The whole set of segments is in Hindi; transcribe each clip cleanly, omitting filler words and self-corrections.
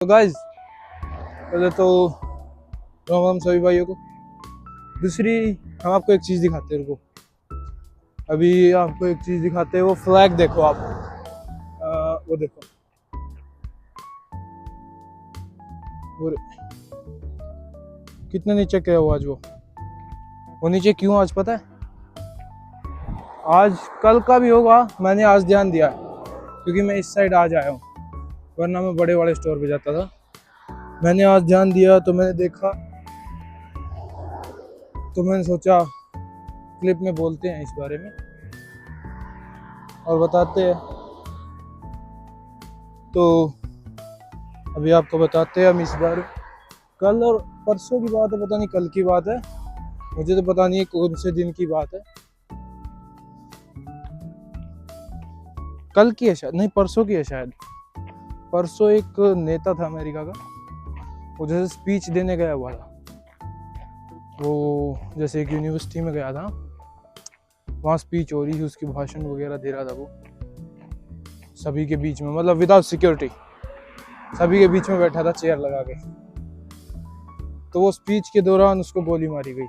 तो गाइज पहले तो राम राम सभी भाइयों को। दूसरी हम आपको एक चीज़ दिखाते हैं, रुको। अभी आपको एक चीज़ दिखाते हैं, वो फ्लैग देखो आप। वो देखो, वो कितने नीचे गया वो आज। वो नीचे क्यों आज पता है? आज कल का भी होगा, मैंने आज ध्यान दिया क्योंकि मैं इस साइड आज आया हूँ, वरना मैं बड़े वाले स्टोर पे जाता था। मैंने आज ध्यान दिया तो मैंने देखा, तो मैंने सोचा क्लिप में बोलते हैं इस बारे में और बताते हैं। तो अभी आपको बताते हैं हम इस बार। कल और परसों की बात है, पता नहीं कल की बात है, मुझे तो पता नहीं है कौन से दिन की बात है। कल की है शायद, नहीं परसों की है शायद। परसों एक नेता था अमेरिका का, वो जैसे स्पीच देने गया हुआ था। वो जैसे एक यूनिवर्सिटी में गया था, वहाँ स्पीच हो रही थी, उसकी भाषण वगैरह दे रहा था वो सभी के बीच में, मतलब विदाउट सिक्योरिटी, सभी के बीच में बैठा था चेयर लगा के। तो वो स्पीच के दौरान उसको गोली मारी गई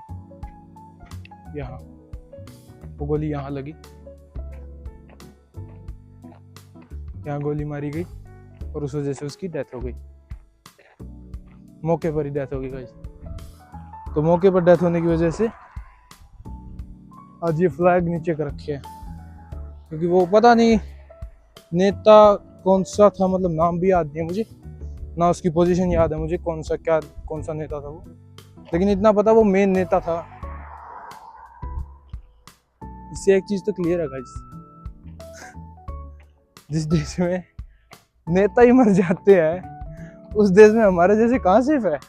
यहाँ, वो गोली यहाँ लगी, यहाँ गोली मारी गई और उस वजह से उसकी डेथ हो गई, मौके पर ही डेथ हो गई गाइस। तो मौके पर डेथ होने की वजह से आज ये फ्लैग नीचे कर रखे हैं, क्योंकि वो पता नहीं नेता कौन सा था, मतलब नाम भी याद नहीं है मुझे, ना उसकी पोजीशन याद है मुझे, कौन सा नेता था वो, लेकिन इतना पता वो मेन नेता था। इससे एक चीज तो क्लियर है गाइस, जिस देश में नेता ही मर जाते हैं उस देश में हमारे जैसे कहाँ सेफ है।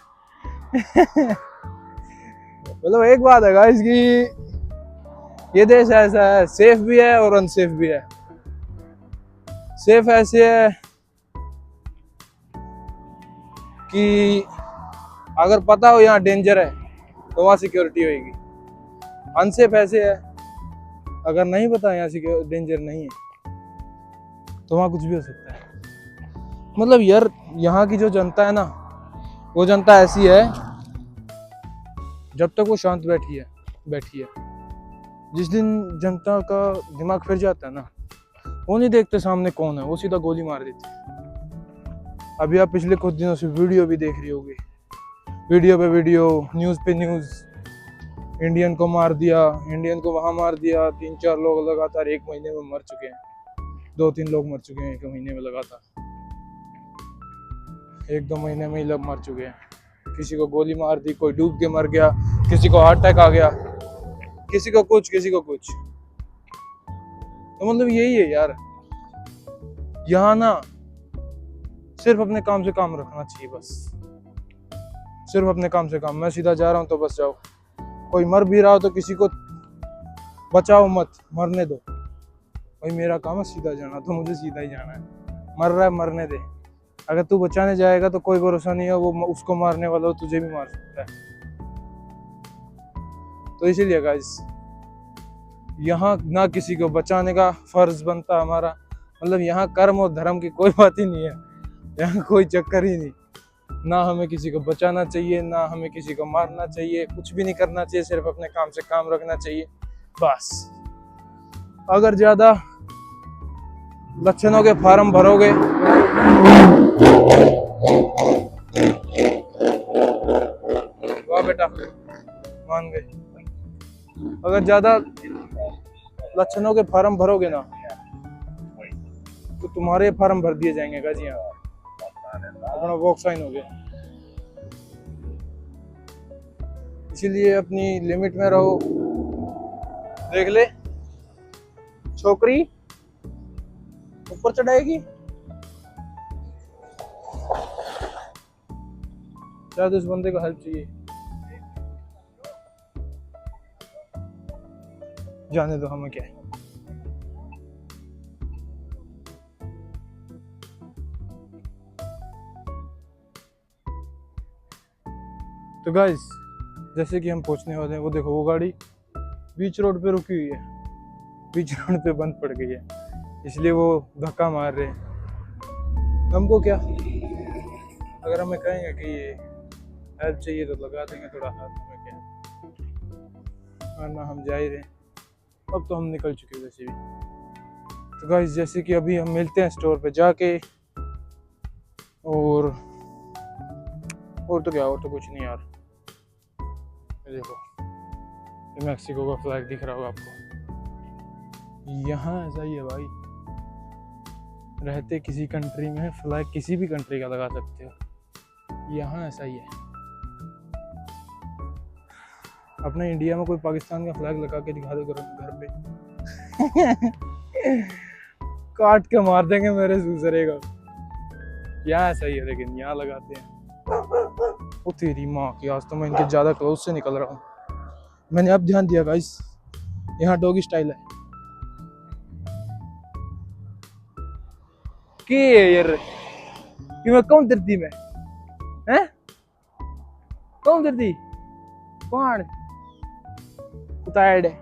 मतलब एक बात है गाइस कि ये देश ऐसा है, सेफ भी है और अनसेफ भी है। सेफ ऐसे है कि अगर पता हो यहाँ डेंजर है तो वहाँ सिक्योरिटी होगी। अनसेफ ऐसे है, अगर नहीं पता यहाँ डेंजर नहीं है तो वहाँ कुछ भी हो सकता है। मतलब यार यहाँ की जो जनता है ना, वो जनता ऐसी है, जब तक वो शांत बैठी है, जिस दिन जनता का दिमाग फिर जाता है ना, वो नहीं देखते सामने कौन है, वो सीधा गोली मार देते। अभी आप पिछले कुछ दिनों से वीडियो भी देख रही होगी, वीडियो पे वीडियो, न्यूज़ पे न्यूज़, इंडियन को मार दिया, इंडियन को वहाँ मार दिया, 3-4 लोग लगातार एक महीने में मर चुके हैं, 2-3 लोग मर चुके हैं एक महीने में लगातार, 1-2 महीने में ही लोग मर चुके हैं। किसी को गोली मार दी, कोई डूब के मर गया, किसी को हार्ट अटैक आ गया, किसी को कुछ। तो मतलब यही है यार, यहाँ ना सिर्फ अपने काम से काम रखना चाहिए, बस सिर्फ अपने काम से काम। मैं सीधा जा रहा हूँ तो बस जाओ, कोई मर भी रहा हो तो किसी को बचाओ मत, मरने दो। भाई मेरा काम है सीधा जाना, तो मुझे सीधा ही जाना है। मर रहा है मरने दे, अगर तू बचाने जाएगा तो कोई भरोसा नहीं है, वो उसको मारने वाला हो तुझे भी मार सकता है। तो इसीलिए गाइस यहाँ ना किसी को बचाने का फर्ज बनता हमारा, मतलब यहाँ कर्म और धर्म की कोई बात ही नहीं है, यहाँ कोई चक्कर ही नहीं। ना हमें किसी को बचाना चाहिए, ना हमें किसी को मारना चाहिए, कुछ भी नहीं करना चाहिए, सिर्फ अपने काम से काम रखना चाहिए बस। अगर ज्यादा लक्षणों के फार्म भरोगे, वाह बेटा मान गए, अगर ज्यादा लक्षणों के फार्म भरोगे ना तो तुम्हारे फार्म भर दिए जाएंगे गाजी, यहाँ अपना वॉक साइन हो गया। इसीलिए अपनी लिमिट में रहो। देख ले छोकरी ऊपर चढ़ाएगी, शायद उस बंदे को हेल्प चाहिए, जाने दो, हमें क्या है। तो गाइस जैसे कि हम पहुंचने वाले हैं, वो देखो वो गाड़ी बीच रोड पे रुकी हुई है, बीच रोड पे बंद पड़ गई है, इसलिए वो धक्का मार रहे हैं। हमको क्या, अगर हमें कहेंगे कि ये हेल्प चाहिए तो लगा देंगे थोड़ा हाथ, हमें क्या, वरना हम जा ही रहे। अब तो हम निकल चुके वैसे भी। तो गाइस जैसे कि अभी हम मिलते हैं स्टोर पे जाके, और तो क्या, और तो कुछ नहीं यार। ये देखो, ये मैक्सिको का फ्लैग दिख रहा होगा आपको। यहाँ ऐसा ही है भाई, रहते किसी कंट्री में फ्लैग किसी भी कंट्री का लगा सकते हो, यहाँ ऐसा ही है। अपने इंडिया में कोई पाकिस्तान का फ्लैग लगा के दिखा दो घर पे काट के मार देंगे मेरे दूसरे का। यहाँ ऐसा ही है, लेकिन यहाँ लगाते हैं। ओ तेरी माँ की, आज तो मैं इनके ज्यादा क्लोज से निकल रहा हूँ। मैंने अब ध्यान दिया गाइस, यहाँ डॉगी स्टाइल है। के यार कि मैं कौन धरती में हैं, कौन धरती कौन उतार है।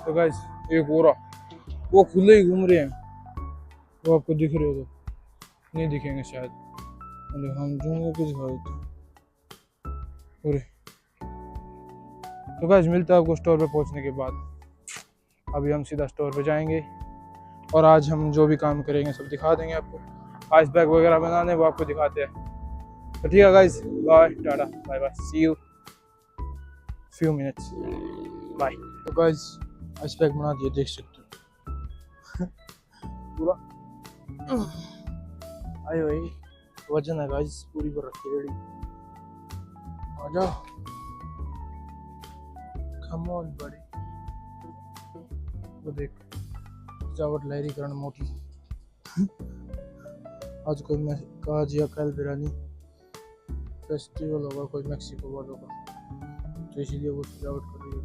तो गाइस एक और वो खुले ही घूम रहे हैं, वो आपको दिख रहे हो तो नहीं दिखेंगे शायद, हम जूंगे किस भाई। तो गाइस मिलता है आपको स्टोर पे पहुंचने के बाद। अभी हम सीधा स्टोर पे जाएंगे और आज हम जो भी काम करेंगे सब दिखा देंगे आपको। आइस बैग वगैरह बनाने वो आपको दिखाते हैं। तो ठीक है guys, bye tata bye bye, see you few minutes, bye. तो गाइस आइस बैग बना दिए, देख सकते हो पूरा आए भाई, वजन है गाइस, पूरी पर रखी रेडी। आ जाओ, कम ऑन बड़ी। वो देख सजावट लहरीकरण मोटी आज कोई आज या कल बिरानी फेस्टिवल होगा कोई मैक्सिको वालों का, तो इसीलिए वो सजावट कर रही है।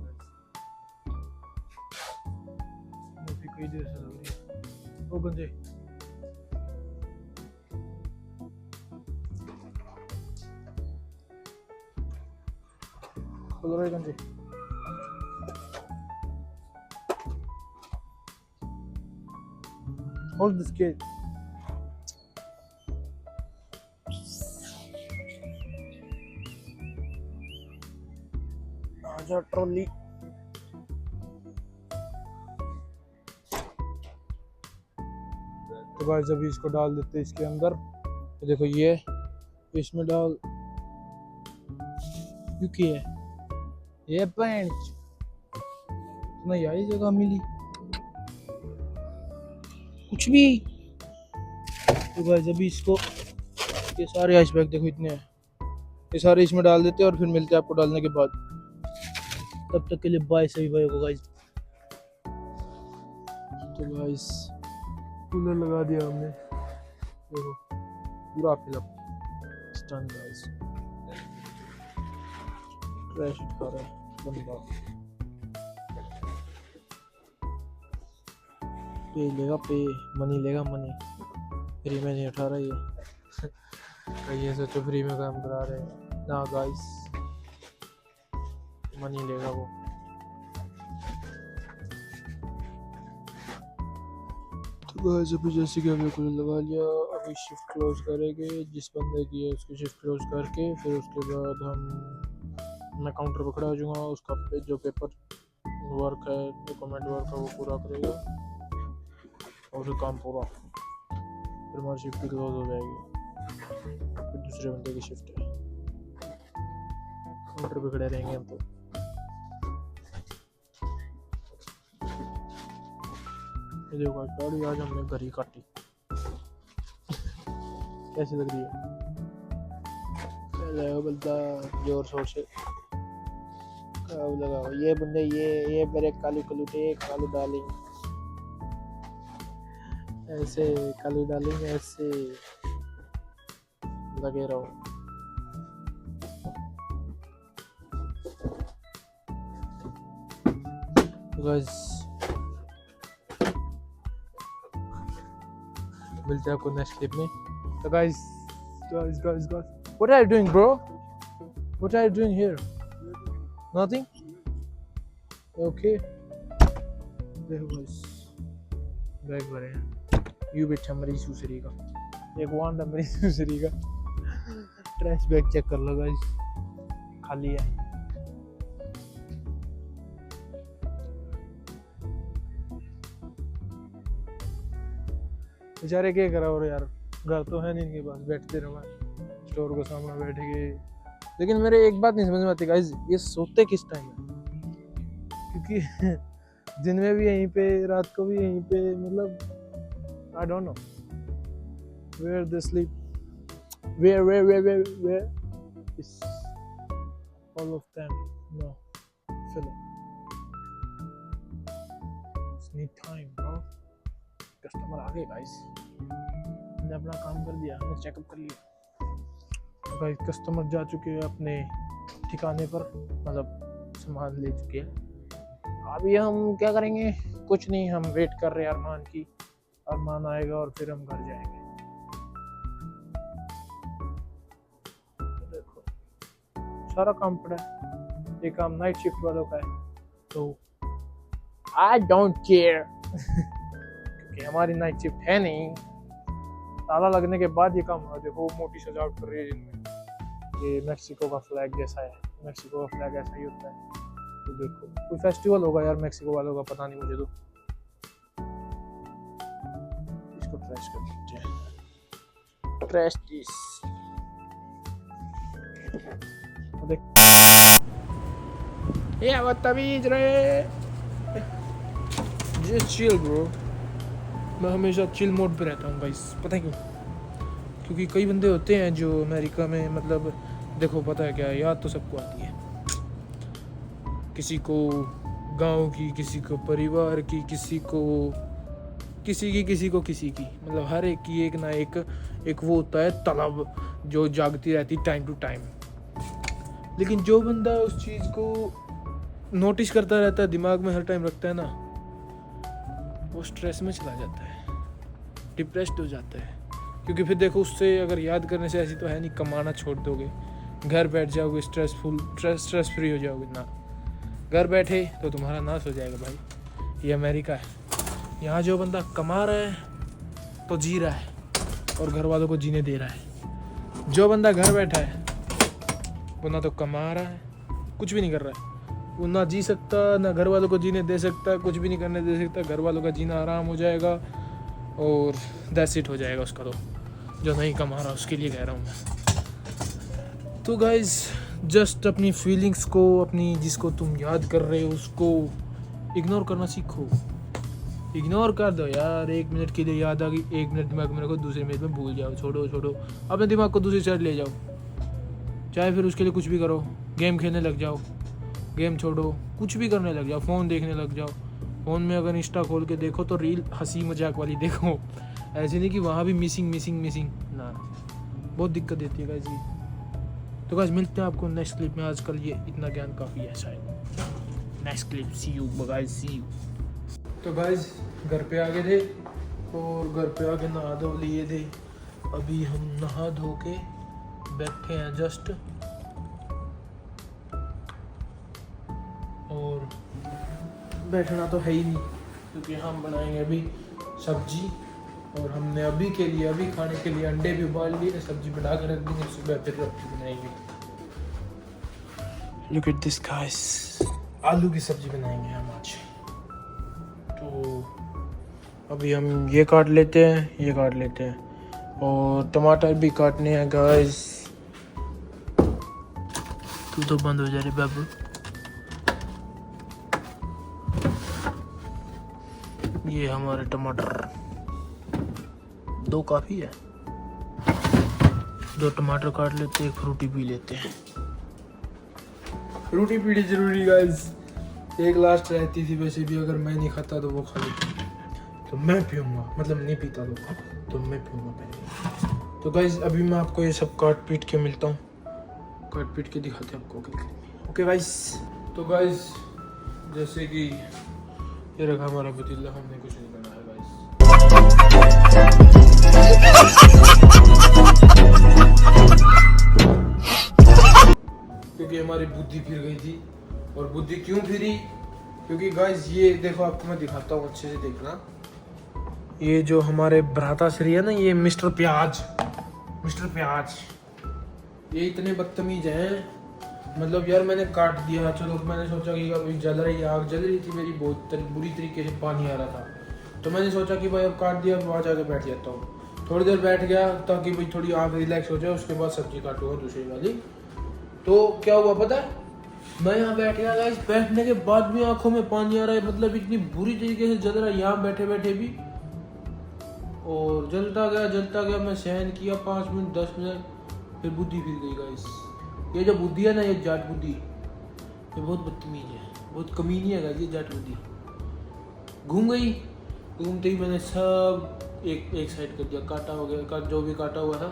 मोटी कई देर से लग रही है। ओ गंजे खोल रहे गंजे। Hold this kid. आजा ट्रॉली। तो भाई जब इसको डाल देते हैं इसके अंदर, तो देखो ये इसमें डाल क्योंकि है ये पैंट तो नहीं आई जगह मिली कुछ भी। तो भाई जब इसको ये सारे आइस बैग देखो इतने हैं, ये सारे इसमें डाल देते हैं और फिर मिलते हैं आपको डालने के बाद। तब तक के लिए बाय सभी भाई को गाइस। तो गाइस कूलर लगा दिया हमने, देखो पूरा फिलअप स्टन गाइस। ट्रैश उठा रहा है बंदा, पे लेगा पे, मनी लेगा मनी, फ्री में नहीं उठा रहा ये ये सोचो फ्री में काम करा रहे हैं ना गाइस, मनी लेगा वो। तो गाइस अभी जैसे कि हमने कुछ लगा लिया, अभी शिफ्ट क्लोज करेंगे, जिस बंदे की है उसकी शिफ्ट क्लोज करके फिर उसके बाद मैं काउंटर पर खड़ा हो जाऊँगा। उसका जो पेपर वर्क है, डॉक्यूमेंट वर्क है वो पूरा करेगा और फिर काम पूरा, फिर हमारी शिफ्ट भी क्लोज हो जाएगी। फिर दूसरे बंदे की शिफ्ट है, काउंटर पे खड़े रहेंगे हम। तो ये देखो गाड़ी आज हमने घर ही काटी कैसी लग रही है, बंदा जोर शोर से लगाओ। ये बंदे ये मेरे कालू कलूटे कालू डालेंगे, ऐसे कालू डालेंगे, ऐसे लगे रहो। गाइस मिलते हैं आपको नेक्स्ट क्लिप में। तो guys what are you doing bro, what are you doing here? Nothing? Okay, देखो गाइस बैग भरे हैं, यू बेटा मरी सुसरी का, एक वांडा मरी सुसरी का। ट्रैश बैग चेक कर लो गाइस, खाली है। बेचारे क्या करा और यार, घर तो है नहीं इनके पास, बैठते रहो स्टोर के सामने बैठ के। लेकिन मेरे एक बात नहीं समझ में आती गाइस, ये सोते किस टाइम है? क्योंकि दिन में भी यहीं पे, रात को भी यहीं पे, मतलब I don't know where they sleep, where is all of them? No, fill up. It's need time, bro. Customer आ गए गाइस, हमने अपना काम कर दिया, हमने चेकअप कर लिया गाइस। कस्टमर जा चुके हैं अपने ठिकाने पर, मतलब सामान ले चुके हैं। अभी हम क्या करेंगे? कुछ नहीं, हम वेट कर रहे हैं अरमान की। अरमान आएगा और फिर हम घर जाएंगे। देखो सारा काम पड़ा है, ये काम नाइट शिफ्ट वालों का है, तो आई डोंट केयर क्योंकि हमारी नाइट शिफ्ट है नहीं। ताला लगने के बाद ये काम हुआ। देखो मोटी सजावट कर रही है जिनमें, ये मैक्सिको का फ्लैग जैसा है, मैक्सिको का फ्लैग ऐसा ही होता है। तो देखो कोई फेस्टिवल होगा यार मैक्सिको वालों का, पता नहीं मुझे तो। इसको ट्रैश कर देते हैं, ट्रैश दिस। ये बदतमीज रहे, जस्ट चिल ब्रो। मैं हमेशा चिल मोड पे रहता हूँ गाइस, पता है क्यों? क्योंकि कई बंदे होते हैं जो अमेरिका में, मतलब देखो पता है क्या, याद तो सबको आती है, किसी को गांव की, किसी को परिवार की, किसी की, मतलब हर एक की एक ना एक वो होता है तलब जो जागती रहती टाइम टू टाइम। लेकिन जो बंदा उस चीज़ को नोटिस करता रहता है, दिमाग में हर टाइम रखता है ना, वो स्ट्रेस में चला जाता है, डिप्रेस्ड हो जाता है। क्योंकि फिर देखो उससे अगर याद करने से ऐसी तो है नहीं, कमाना छोड़ दोगे, घर बैठ जाओगे, स्ट्रेस फ्री हो जाओगे ना। घर बैठे तो तुम्हारा नाश हो जाएगा भाई। ये अमेरिका है, यहाँ जो बंदा कमा रहा है तो जी रहा है और घर वालों को जीने दे रहा है। जो बंदा घर बैठा है वो ना तो कमा रहा है, कुछ भी नहीं कर रहा है, वो ना जी सकता, ना घर वालों को जीने दे सकता, कुछ भी नहीं करने दे सकता। घर वालों का जीना आराम हो जाएगा और दैट्स इट हो जाएगा उसका। तो जो नहीं कमा रहा उसके लिए कह रहा हूँ मैं। तो गाइज जस्ट अपनी फीलिंग्स को, अपनी जिसको तुम याद कर रहे हो उसको इग्नोर करना सीखो। इग्नोर कर दो यार, 1 मिनट के लिए याद आ गई, 1 मिनट दिमाग में रखो, दूसरे मिनट में भूल जाओ। छोड़ो अपने दिमाग को दूसरी साइड ले जाओ, चाहे फिर उसके लिए कुछ भी करो, गेम खेलने लग जाओ, गेम छोड़ो, कुछ भी करने लग जाओ, फ़ोन देखने लग जाओ। फ़ोन में अगर इंस्टा खोल के देखो तो रील हंसी मजाक वाली देखो, ऐसे नहीं कि वहाँ भी मिसिंग ना, बहुत दिक्कत देती है गाइस ये। तो गाइस मिलते हैं आपको नेक्स्ट क्लिप में, आजकल ये इतना ज्ञान काफ़ी है शायद। Next clip, see you guys, see you. तो गाइस घर पे आ गए थे और घर पे आके नहा धो लिए थे। अभी हम नहा धो के बैठे हैं जस्ट, और बैठना तो है ही नहीं क्योंकि हम बनाएंगे अभी सब्जी। और हमने अभी खाने के लिए अंडे भी उबाल लिए, सब्जी बना के रख देंगे, सुबह फिर रोटी बनाएंगे। लुक एट दिस गाइस, आलू की सब्जी बनाएंगे हम आज। तो अभी हम ये काट लेते हैं और टमाटर भी काटने हैं गाइस। तू तो बंद हो जा रही बाबू। ये हमारे टमाटर 2 काफ़ी है, 2 टमाटर काट लेते हैं, 1 फ्रूटी पी लेते हैं। फ्रूटी पीनी जरूरी गाइस, एक लास्ट रहती थी वैसे भी, अगर मैं नहीं खाता तो वो खा लेती, तो मैं पीऊँगा, मतलब नहीं पीता तो मैं पीऊँगा पहले। तो गाइस अभी मैं आपको ये सब काट पीट के मिलता हूँ, काट पीट के दिखाते हैं आपको। ओके गाइस, तो गाइस जैसे कि ये रखा हमारा पतीला, हमने कुछ नहीं बनाया गाइस। क्योंकि हमारी बुद्धि फिर गई थी, और बुद्धि क्यों फिरी? क्योंकि गाइस ये देखो, आपको मैं दिखाता हूँ, अच्छे से देखना। ये जो हमारे भ्राताश्री है ना, ये मिस्टर प्याज, ये इतने बदतमीज हैं, मतलब यार मैंने काट दिया, चलो मैंने सोचा कि अभी जल रही आग जल रही थी मेरी, बहुत बुरी तरीके से पानी आ रहा था, तो मैंने सोचा कि भाई अब काट दिया, वहाँ जाके बैठ जाता हूँ। थोड़ी देर बैठ गया ताकि भाई थोड़ी आग रिलैक्स हो जाए, उसके बाद सब्जी काटूंगा दूसरी वाली। तो क्या हुआ पता है, मैं यहाँ बैठ गया गाइस, बैठने के बाद भी आंखों में पानी आ रहा है, मतलब इतनी बुरी तरीके से जल रहा है यहाँ बैठे बैठे भी। और जलता गया, मैं सहन किया 5 मिनट 10 मिनट, फिर बुद्धि फिर गई गाइस। ये जो बुद्धि है ना, ये जाट बुद्धि, ये बहुत बदतमीज है, बहुत कमीनी है गाइस ये जाट बुद्धि। घूम गई, घूमते ही मैंने सब एक साइड कर दिया, काटा हो गया, जो भी काटा हुआ था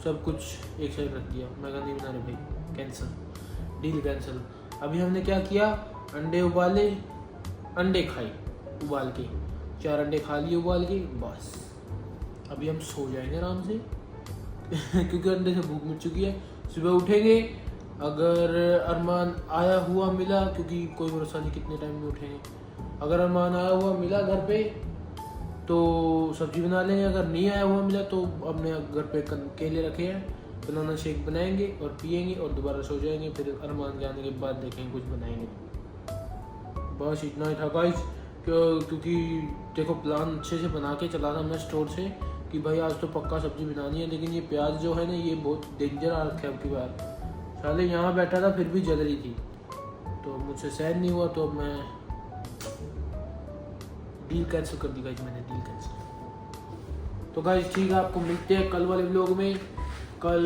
सब कुछ एक साइड रख दिया। मैं कहा नहीं बना रहे भाई, कैंसिल, डील कैंसिल। अभी हमने क्या किया, अंडे उबाले, अंडे खाए उबाल के, 4 अंडे खा लिए उबाल के, बस अभी हम सो जाएंगे आराम से क्योंकि अंडे से भूख मिट चुकी है। सुबह उठेंगे, अगर अरमान आया हुआ मिला, क्योंकि कोई भरोसा नहीं कितने टाइम में उठेंगे, अगर अरमान आया हुआ मिला घर पे तो सब्जी बना लेंगे, अगर नहीं आया हुआ मिला तो अपने घर पे केले रखे हैं, बनाना शेक बनाएंगे और पियेंगे और दोबारा सो जाएंगे। फिर अरमान के आने के बाद देखेंगे कुछ बनाएंगे। बस इतना ही था गाइस, क्योंकि देखो प्लान अच्छे से बना के चला था मैं स्टोर से कि भाई आज तो पक्का सब्जी बनानी है, लेकिन ये प्याज जो है ना ये बहुत डेंजर आ रखा है अब की बार। साले यहाँ बैठा था फिर भी जल रही थी, तो मुझसे सहन नहीं हुआ, तो अब मैं डील कैंसिल कर दी गाइस, मैंने डील कैंसिल। तो गाइस ठीक है, आपको मिलते हैं कल वाले व्लॉग में। कल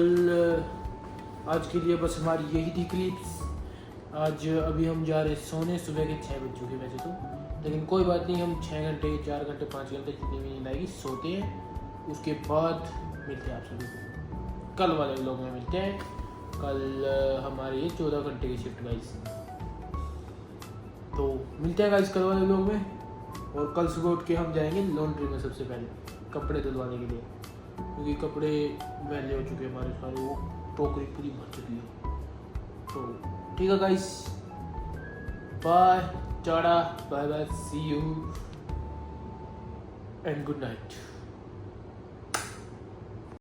आज के लिए बस हमारी यही थी क्लिप्स। आज अभी हम जा रहे सोने, सुबह के 6 बज चुके वैसे तो, लेकिन कोई बात नहीं, हम 6 घंटे 4 घंटे 5 घंटे जितनी भी नींद आएगी सोते हैं, उसके बाद मिलते हैं आप सभी को कल वाले व्लॉग में। मिलते हैं कल, हमारी ये 14 घंटे की शिफ्ट गाइस, तो मिलते हैं गाइस कल वाले व्लॉग में। और कल सुबह उठ के हम जाएंगे लॉन्ड्री में सबसे पहले कपड़े धुलवाने के लिए, क्योंकि कपड़े मैले हो चुके हैं हमारे सारे, वो टोकरी पूरी भर चुकी है। तो ठीक है guys, bye, tata, bye bye, see you and good night.